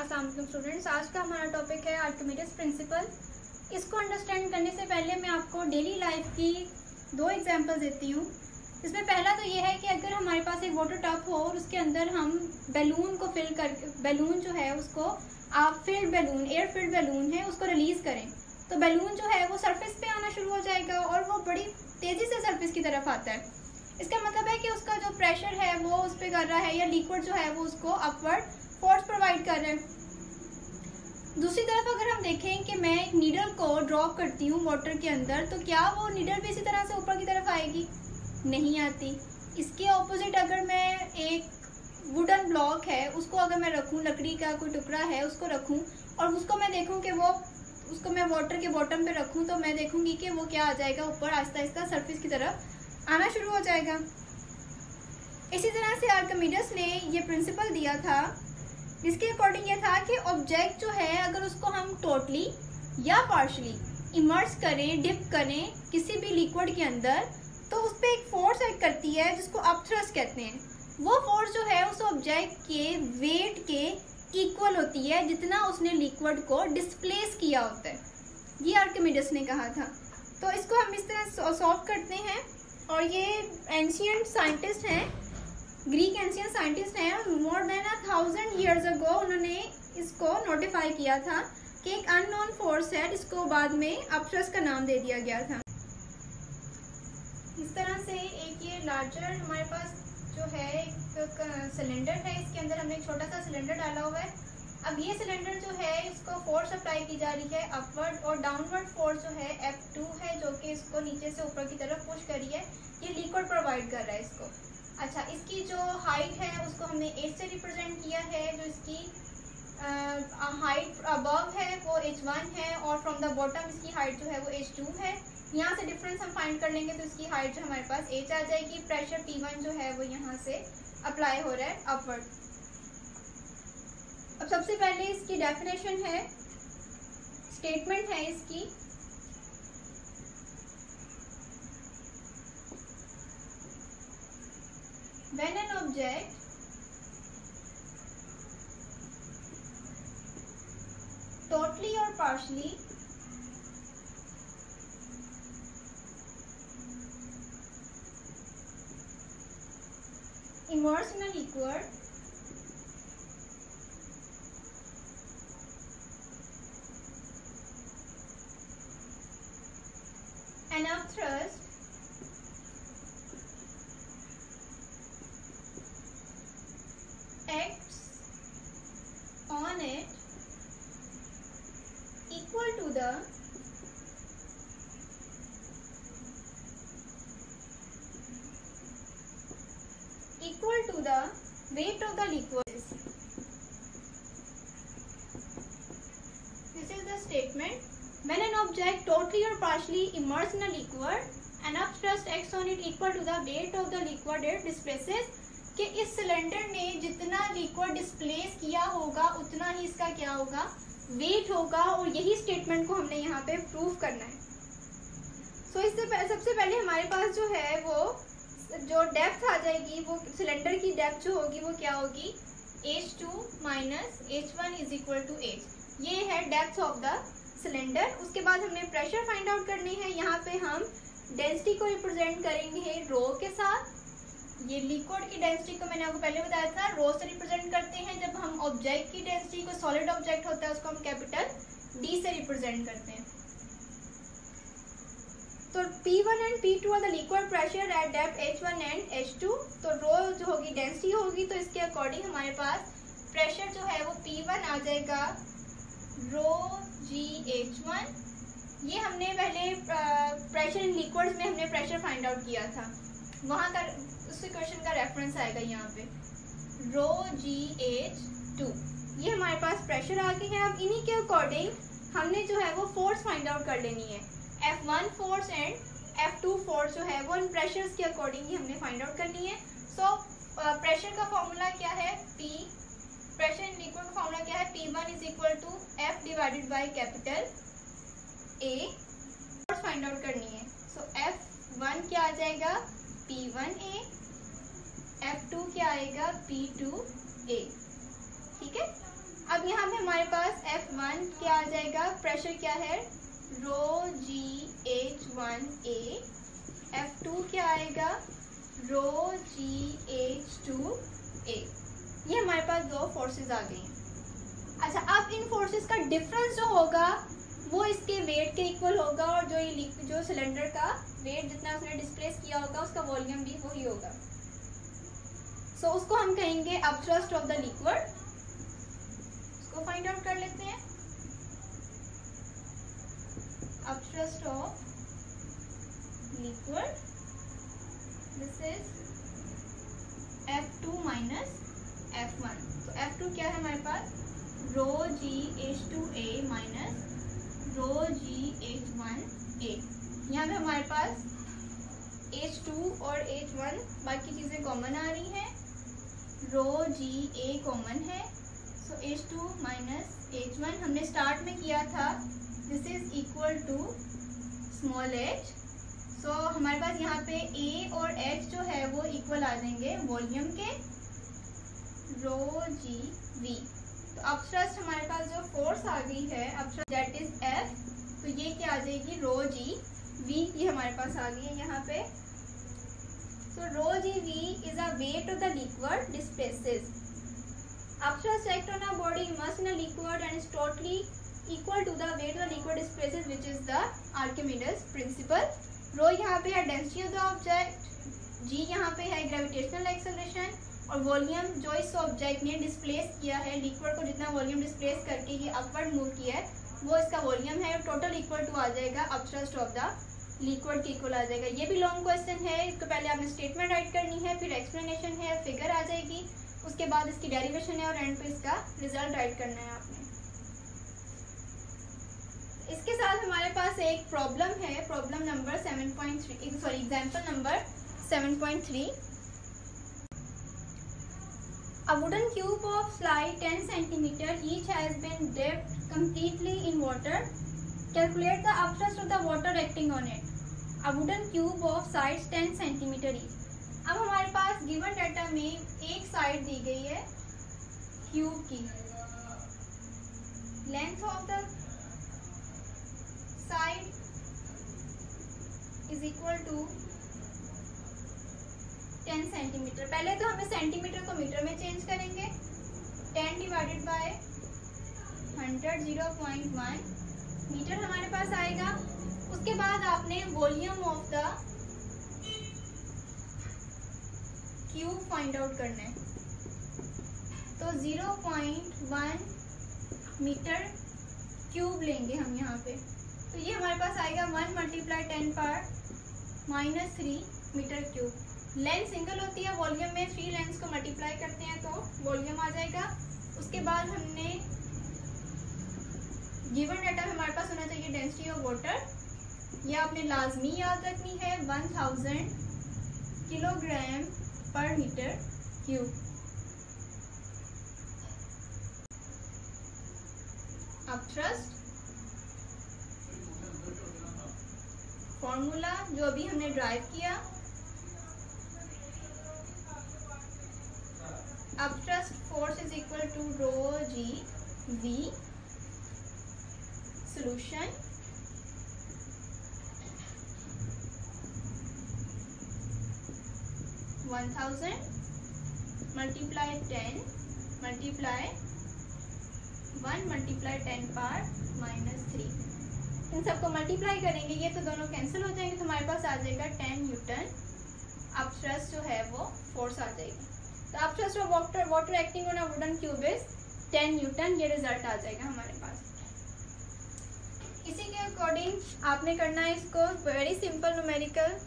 अस्सलाम वालेकुम स्टूडेंट्स। आज का हमारा टॉपिक है आर्किमिडीज प्रिंसिपल। इसको अंडरस्टैंड करने से पहले मैं आपको डेली लाइफ की दो एग्जांपल देती हूँ। इसमें पहला तो ये है कि अगर हमारे पास एक वाटर टब हो और उसके अंदर हम बैलून को फिल कर, बैलून जो है उसको आप field balloon, air filled balloon है, उसको रिलीज करें तो बैलून जो है वो सरफेस पे आना शुरू हो जाएगा और वो बड़ी तेजी से सरफेस की तरफ आता है। इसका मतलब है कि उसका जो प्रेशर है वो उस पर कर रहा है या लिक्विड जो है वो उसको अपवर्ड फोर्स प्रोवाइड कर रहे हैं। दूसरी तरफ अगर हम देखें कि मैं एक नीडल को ड्रॉप करती हूँ वाटर के अंदर, तो क्या वो नीडल भी इसी तरह से ऊपर की तरफ आएगी? नहीं आती। इसके ऑपोजिट अगर मैं एक वुडन ब्लॉक है उसको अगर मैं रखूँ, लकड़ी का कोई टुकड़ा है उसको रखूँ और उसको मैं देखूँ कि वो उसको मैं वाटर के बॉटम पे रखूँ, तो मैं देखूंगी कि वो क्या आ जाएगा, ऊपर आहिस्ता आहिस्ता सरफेस की तरफ आना शुरू हो जाएगा। इसी तरह से आर्किमिडीज ने ये प्रिंसिपल दिया था जिसके अकॉर्डिंग ये था कि ऑब्जेक्ट जो है अगर उसको हम टोटली या पार्शली इमर्स करें, डिप करें किसी भी लिक्विड के अंदर, तो उस पर एक फोर्स एक्ट करती है जिसको अपथ्रस्ट कहते हैं। वो फोर्स जो है उस ऑब्जेक्ट के वेट के इक्वल होती है जितना उसने लिक्विड को डिस्प्लेस किया होता है। ये आर्किमिडीज ने कहा था। तो इसको हम इस तरह सॉल्व करते हैं और ये एंशिएंट साइंटिस्ट हैं, ग्रीक एंशिएंट साइंटिस्ट हैं। मोर देन 1000 years ago उन्होंने इसको नोटिफाई किया था कि एक अननोन फोर्स है जिसको बाद में अपथ्रस्ट का नाम दे दिया गया था। इस तरह से एक ये लार्जर हमारे पास जो है एक सिलेंडर है, इसके अंदर हमने एक छोटा सा सिलेंडर डाला हुआ है। अब ये सिलेंडर जो है इसको फोर्स अप्लाई की जा रही है अपवर्ड, और डाउनवर्ड फोर्स जो है F2 है जो कि इसको नीचे से ऊपर की तरफ पुश कर रही है। ये लिक्विड प्रोवाइड कर रहा है इसको। अच्छा, इसकी जो हाइट है उसको हमने H से रिप्रेजेंट किया है। जो इसकी हाइट अबव है वो H1 है और फ्रॉम द बॉटम इसकी हाइट जो है वो H2 है। यहाँ से डिफरेंस हम फाइंड कर लेंगे तो इसकी हाइट जो हमारे पास H आ जाएगी। प्रेशर P1 जो है वो यहाँ से अप्लाई हो रहा है अपवर्ड। अब सबसे पहले इसकी डेफिनेशन है, स्टेटमेंट है इसकी। When an object totally or partially immersed in a liquid and upthrust acts on it equal to the weight of the liquid. This is the statement. When an object totally or partially immersed in a liquid and upthrust acts on it equal to the weight of the liquid it displaces, कि इस cylinder ने जितना liquid displace किया होगा उतना ही इसका क्या होगा, वेट होगा। और यही स्टेटमेंट को हमने यहाँ पे प्रूव करना है। सो इससे सबसे पहले हमारे पास जो है वो जो डेप्थ आ जाएगी, वो सिलेंडर की डेप्थ जो होगी वो क्या होगी, H2 minus H1 is equal to H। ये है डेप्थ ऑफ द सिलेंडर। उसके बाद हमने प्रेशर फाइंड आउट करनी है। यहाँ पे हम डेंसिटी को रिप्रेजेंट करेंगे रो के साथ। ये लिक्विड की डेंसिटी को मैंने आपको पहले बताया था, रो से रिप्रेजेंट करते हैं। जब हम ऑब्जेक्ट की डेंसिटी को, सॉलिड ऑब्जेक्ट होता है उसको हम कैपिटल D से रिप्रेजेंट करते हैं। तो P1 and P2 are the liquid pressure at depth H1 and H2। तो रो जो होगी डेंसिटी होगी, तो इसके अकॉर्डिंग हमारे पास प्रेशर जो है वो P1 आ जाएगा रो GH1। ये हमने पहले प्रेशर इन लिक्विड्स में हमने प्रेशर फाइंड आउट किया था, वहां का उस क्वेश्चन का रेफरेंस आएगा यहाँ पे, रो GH2। ये हमारे पास प्रेशर आ गए हैं। अब इन्हीं के अकॉर्डिंग हमने जो है वो फोर्स फाइंड आउट कर लेनी है। F1 force and F2 force जो है वो इन प्रेशर्स के अकॉर्डिंग ही हमने फाइंड आउट करनी है। सो प्रेशर का फॉर्मूला क्या है, प्रेशर इन लिक्विड का फॉर्मूला क्या है, P1 is equal to F divided by capital A। Force find out करनी है। सो F1 क्या आ जाएगा, P1A, F2 क्या आएगा, P2A। ठीक है। अब यहाँ पे हमारे पास F1 क्या आ जाएगा, प्रेशर क्या है, ρGH1A। F2 क्या आएगा, ρGH2A। ये हमारे पास दो फोर्सेस आ गई हैं। अच्छा, अब इन फोर्सेस का डिफरेंस जो होगा वो इसके वेट के इक्वल होगा, और जो सिलेंडर का वेट जितना उसने डिस्प्लेस किया होगा उसका वॉल्यूम भी वही होगा। सो उसको हम कहेंगे अपथ्रस्ट ऑफ द लिक्विड। उसको फाइंड आउट कर लेते हैं। Upthrust of liquid, this is F2 minus F1। तो F2 क्या है हमारे पास, ρGH2A माइनस ρGH1A। यहाँ पे हमारे पास H2 और H1 बाकी चीजें कॉमन आ रही हैं, ρGA कॉमन है। सो H2 माइनस H1 हमने स्टार्ट में किया था, this is equal to small h। So हमारे पास यहाँ पे A और H जो है वो इक्वल आ जाएंगे वॉल्यूम के, ρGV। तो अपथ्रस्ट हमारे पास जो फोर्स आ गई है अपथ्रस्ट, दैट इज F, तो ये क्या आ जाएगी, ρGV, ये हमारे पास आ गई है यहाँ पे। सो ρGV is a weight of the liquid displaces. Upthrust act on a body immersed in a liquid and is totally equal to the weight of the liquid displaces, which is the Archimedes principle. Rho यहाँ पे है density of the object, G यहाँ पे है gravitational acceleration, और volume जो इस object ने डिस्प्लेस किया है, लिक्विड को जितना वॉल्यूम डिस्प्लेस करके ये अपवर्ड मूव किया है वो इसका वॉल्यूम है। टोटल इक्वल टू आ जाएगा अपथ्रस्ट ऑफ द लिक्विड के इक्वल आ जाएगा। ये भी लॉन्ग क्वेश्चन है, इसको पहले आपने स्टेटमेंट राइट करनी है, फिर एक्सप्लेनेशन है, फिगर आ जाएगी, उसके बाद इसकी डेरिवेशन है, और एंड पे इसका रिजल्ट राइट करना है आपने। इसके साथ हमारे पास एक प्रॉब्लम है, problem number 7.3, sorry example number 7.3। A wooden cube of size 10 cm each has been dipped completely in water. Calculate the upthrust of the water acting on it. A wooden cube of size 10 cm each. अब हमारे पास given data में एक side दी गई है cube की, length of the side is equal to 10 centimetre. पहले तो हमें सेंटीमीटर को मीटर में चेंज करेंगे, 10 डिवाइडेड बाय 100, 0.1 मीटर हमारे पास आएगा। उसके बाद आपने volume of the cube find out करना है, तो 0.1 मीटर क्यूब लेंगे हम यहाँ पे। तो ये हमारे पास आएगा 1 multiply 10 power -3 metre cube. Length single होती है, वॉल्यूम में 3 लेंथ्स को मल्टीप्लाई करते हैं तो वॉल्यूम आ जाएगा। उसके बाद हमने गिवन डाटा में हमारे पास होना चाहिए डेंसिटी ऑफ वाटर, ये आपने लाजमी याद रखनी है, 1000 किलोग्राम पर मीटर क्यूब। अपथ्रस्ट फॉर्मूला जो अभी हमने ड्राइव किया, upthrust force is equal to ρGV। Solution multiply 10 multiply 1 multiply 10 power -3। इन सबको मल्टीप्लाई करेंगे, ये तो दोनों कैंसिल हो जाएंगे, तो हमारे पास आ जाएगा 10 न्यूटन अपथ्रस्ट जो है वो फोर्स आ जाएगी। तो upthrust of water acting on a wooden cube is 10 Newton, ये रिजल्ट आ जाएगा हमारे पास। इसी के अकॉर्डिंग आपने करना है इसको वेरी सिंपल न्यूमेरिकल